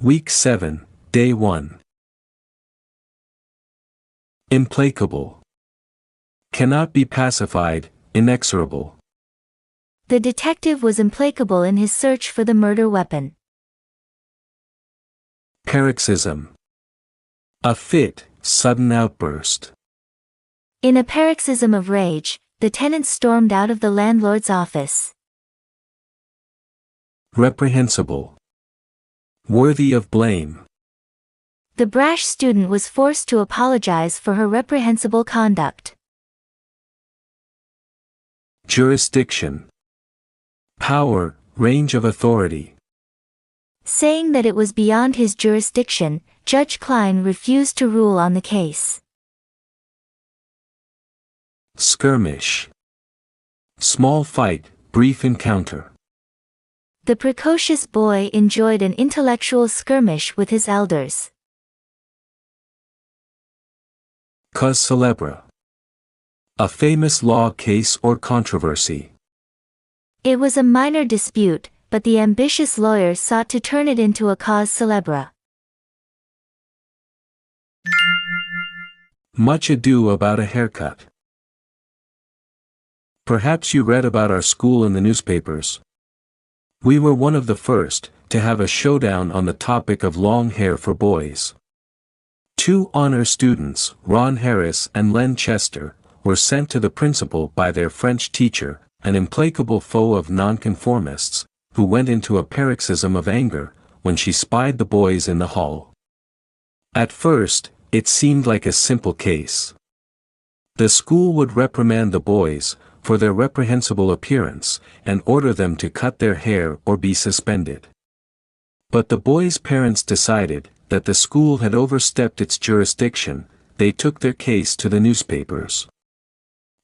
Week 7, Day 1. Implacable. Cannot be pacified, inexorable. The detective was implacable in his search for the murder weapon. Paroxysm. A fit, sudden outburst. In a paroxysm of rage, the tenant stormed out of the landlord's office. Reprehensible. Worthy of blame. The brash student was forced to apologize for her reprehensible conduct. Jurisdiction. Power, range of authority. Saying that it was beyond his jurisdiction, Judge Klein refused to rule on the case. Skirmish. Small fight, brief encounter. The precocious boy enjoyed an intellectual skirmish with his elders. Cause célèbre. A famous law case or controversy. It was a minor dispute, but the ambitious lawyer sought to turn it into a cause célèbre. Much ado about a haircut. Perhaps you read about our school in the newspapers. We were one of the first to have a showdown on the topic of long hair for boys. 2 honor students, Ron Harris and Len Chester, were sent to the principal by their French teacher, an implacable foe of nonconformists, who went into a paroxysm of anger when she spied the boys in the hall. At first, it seemed like a simple case. The school would reprimand the boys for their reprehensible appearance, and order them to cut their hair or be suspended. But the boys' parents decided that the school had overstepped its jurisdiction. They took their case to the newspapers.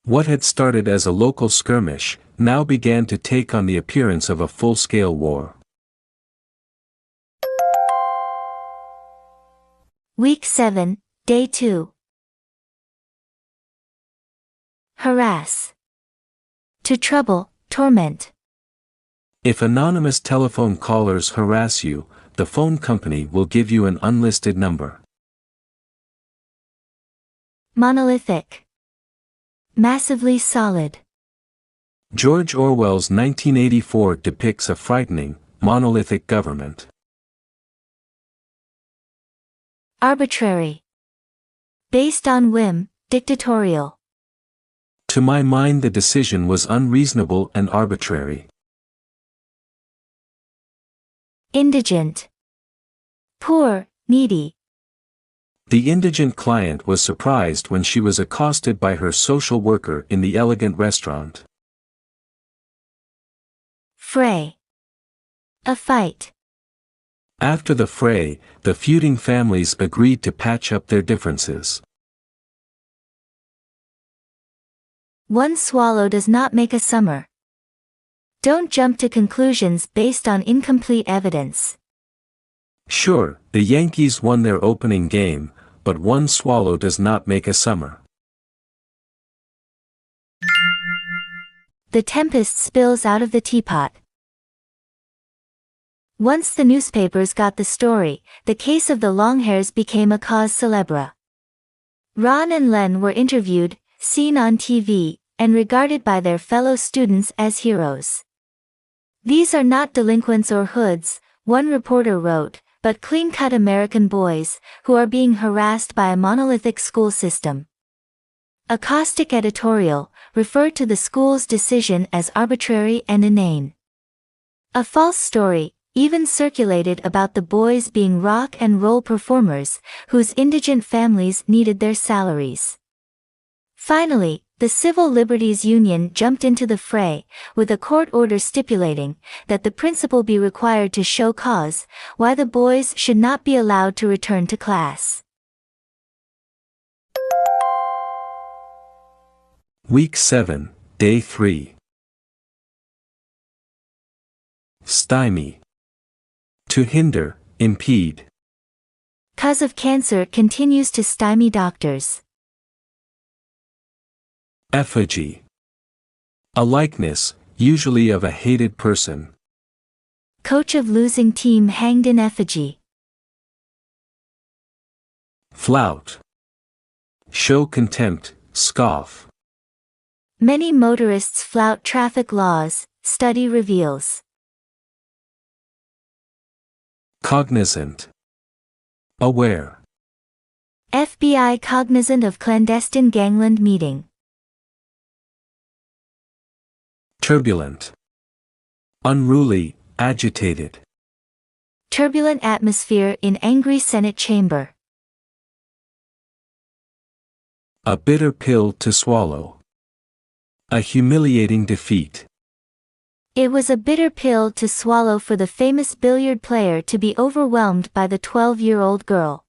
What had started as a local skirmish now began to take on the appearance of a full-scale war. Week 7, Day 2. Harass. To trouble, torment. If anonymous telephone callers harass you, the phone company will give you an unlisted number. Monolithic. Massively solid. George Orwell's 1984 depicts a frightening, monolithic government. Arbitrary. Based on whim, dictatorial. To my mind, the decision was unreasonable and arbitrary. Indigent. Poor, needy. The indigent client was surprised when she was accosted by her social worker in the elegant restaurant. Fray. A fight. After the fray, the feuding families agreed to patch up their differences. One swallow does not make a summer. Don't jump to conclusions based on incomplete evidence. Sure, the Yankees won their opening game, but one swallow does not make a summer. The tempest spills out of the teapot. Once the newspapers got the story, the case of the Longhairs became a cause célèbre. Ron and Len were interviewed, seen on TV, and regarded by their fellow students as heroes. These are not delinquents or hoods, one reporter wrote, but clean-cut American boys, who are being harassed by a monolithic school system. A caustic editorial referred to the school's decision as arbitrary and inane. A false story even circulated about the boys being rock and roll performers, whose indigent families needed their salaries. Finally, the Civil Liberties Union jumped into the fray, with a court order stipulating that the principal be required to show cause why the boys should not be allowed to return to class. Week 7, Day 3. Stymie. To hinder, impede. Cause of cancer continues to stymie doctors. Effigy. A likeness, usually of a hated person. Coach of losing team hanged in effigy. Flout. Show contempt, scoff. Many motorists flout traffic laws, study reveals. Cognizant. Aware. FBI cognizant of clandestine gangland meeting. Turbulent. Unruly, agitated. Turbulent atmosphere in angry Senate chamber. A bitter pill to swallow. A humiliating defeat. It was a bitter pill to swallow for the famous billiard player to be overwhelmed by the 12-year-old girl.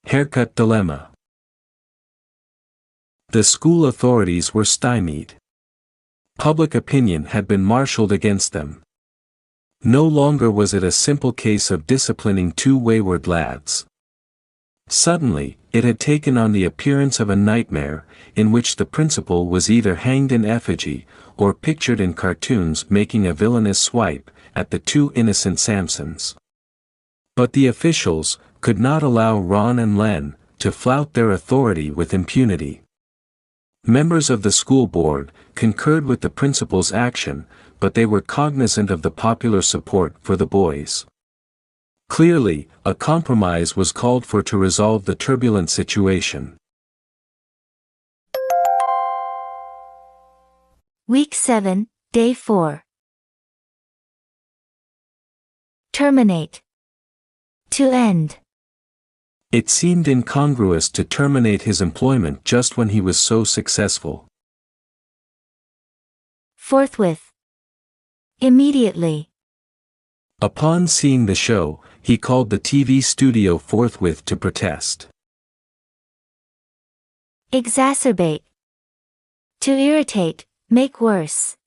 Haircut dilemma. The school authorities were stymied. Public opinion had been marshaled against them. No longer was it a simple case of disciplining two wayward lads. Suddenly, it had taken on the appearance of a nightmare, in which the principal was either hanged in effigy, or pictured in cartoons making a villainous swipe at the two innocent Samsons. But the officials could not allow Ron and Len to flout their authority with impunity. Members of the school board concurred with the principal's action, but they were cognizant of the popular support for the boys. Clearly, a compromise was called for to resolve the turbulent situation. Week 7, Day 4. Terminate. To end. It seemed incongruous to terminate his employment just when he was so successful. Forthwith. Immediately. Upon seeing the show, he called the TV studio forthwith to protest. Exacerbate. To irritate, make worse.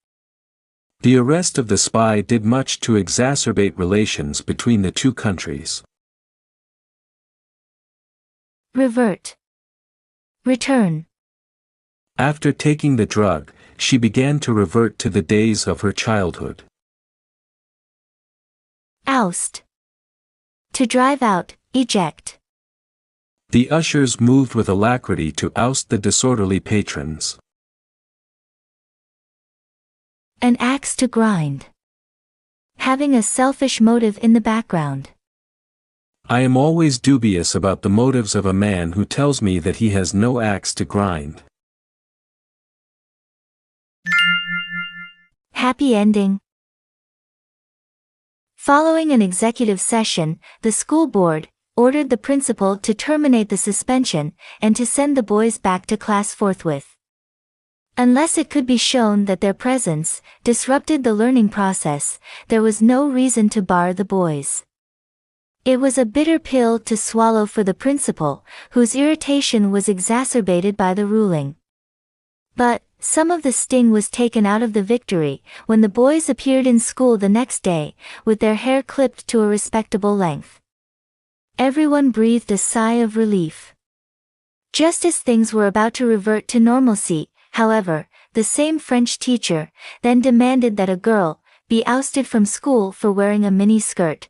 The arrest of the spy did much to exacerbate relations between the two countries. Revert. Return. After taking the drug, she began to revert to the days of her childhood. Oust. To drive out, eject. The ushers moved with alacrity to oust the disorderly patrons. An axe to grind. Having a selfish motive in the background. I am always dubious about the motives of a man who tells me that he has no axe to grind. Happy ending. Following an executive session, the school board ordered the principal to terminate the suspension and to send the boys back to class forthwith. Unless it could be shown that their presence disrupted the learning process, there was no reason to bar the boys. It was a bitter pill to swallow for the principal, whose irritation was exacerbated by the ruling. But some of the sting was taken out of the victory when the boys appeared in school the next day, with their hair clipped to a respectable length. Everyone breathed a sigh of relief. Just as things were about to revert to normalcy, however, the same French teacher then demanded that a girl be ousted from school for wearing a mini skirt.